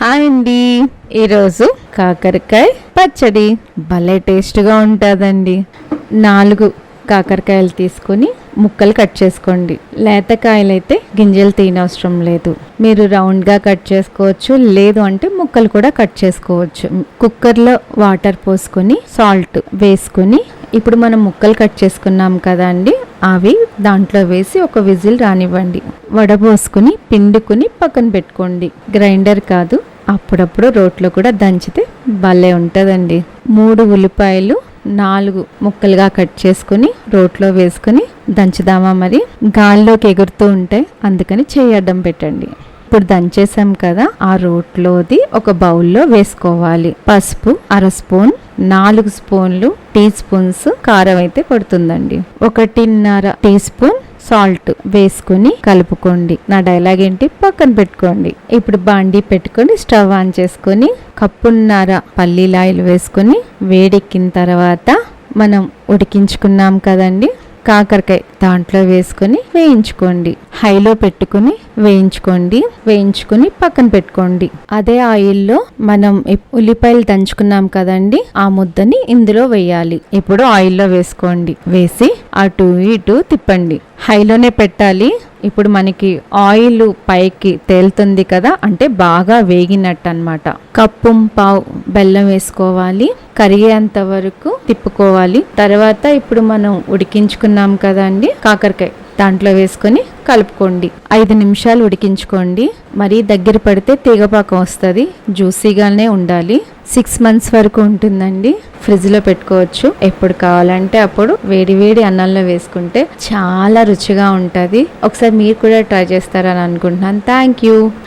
Hi అండి, ఈరోజు కాకరకాయ పచ్చడి భలే టేస్ట్గా ఉంటుందండి. 4 కాకరకాయలు తీసుకొని ముక్కలు కట్ చేసుకోండి. లేతకాయలు అయితే గింజలు తీయనవసరం లేదు. మీరు రౌండ్గా కట్ చేసుకోవచ్చు, లేదు అంటే ముక్కలు కూడా కట్ చేసుకోవచ్చు. కుక్కర్లో వాటర్ పోసుకొని సాల్ట్ వేసుకొని ఇప్పుడు మనం ముక్కలు కట్ చేసుకున్నాం కదా అండి, అవి దాంట్లో వేసి ఒక విజిల్ రానివ్వండి. వడపోసుకుని పిండుకుని పక్కన పెట్టుకోండి. గ్రైండర్ కాదు, అప్పుడప్పుడు రోట్లో కూడా దంచితే భలే ఉంటుందండి. 3 ఉల్లిపాయలు 4 ముక్కలుగా కట్ చేసుకుని రోట్లో వేసుకుని దంచుదామా. మరి గాల్లోకి ఎగురుతూ ఉంటాయి, అందుకని చెయ్యి అడ్డం పెట్టండి. ఇప్పుడు దంచేసాం కదా, ఆ రోట్లోది ఒక బౌల్లో వేసుకోవాలి. పసుపు 1/2 స్పూన్, 4 స్పూన్లు టీ స్పూన్స్ కారం అయితే పడుతుందండి. 1.5 టీ స్పూన్ సాల్ట్ వేసుకుని కలుపుకోండి. నా డైలాగ్ ఏంటి, పక్కన పెట్టుకోండి. ఇప్పుడు బాండీ పెట్టుకొని స్టవ్ ఆన్ చేసుకొని 1.5 కప్పు పల్లీల ఆయిల్ వేసుకొని వేడెక్కిన తర్వాత మనం ఉడికించుకున్నాం కదండి కాకరకాయ, దాంట్లో వేసుకొని వేయించుకోండి. హైలో పెట్టుకుని వేయించుకొని పక్కన పెట్టుకోండి. అదే ఆయిల్లో మనం ఉల్లిపాయలు దంచుకున్నాం కదండి, ఆ ముద్దని ఇందులో వేయాలి. ఇప్పుడు ఆయిల్లో వేసుకోండి. వేసి అటు ఇటు తిప్పండి. హైలోనే పెట్టాలి. ఇప్పుడు మనకి ఆయిల్ పైకి తేలుతుంది కదా, అంటే బాగా వేగినట్టు అన్నమాట. 1.5 కప్పు బెల్లం వేసుకోవాలి. కరిగేంత వరకు తిప్పుకోవాలి. తర్వాత ఇప్పుడు మనం ఉడికించుకున్నాం కదండి కాకరకాయ, దాంట్లో వేసుకొని కలుపుకోండి. 5 నిమిషాలు ఉడికించుకోండి. మరీ దగ్గర పడితే తీగపాకం వస్తుంది. జ్యూసీగానే ఉండాలి. 6 months వరకు ఉంటుందండి. ఫ్రిడ్జ్లో పెట్టుకోవచ్చు. ఎప్పుడు కావాలంటే అప్పుడు వేడి వేడి అన్నంలో వేసుకుంటే చాలా రుచిగా ఉంటుంది. ఒకసారి మీరు కూడా ట్రై చేస్తారని అనుకుంటున్నాను. Thank you.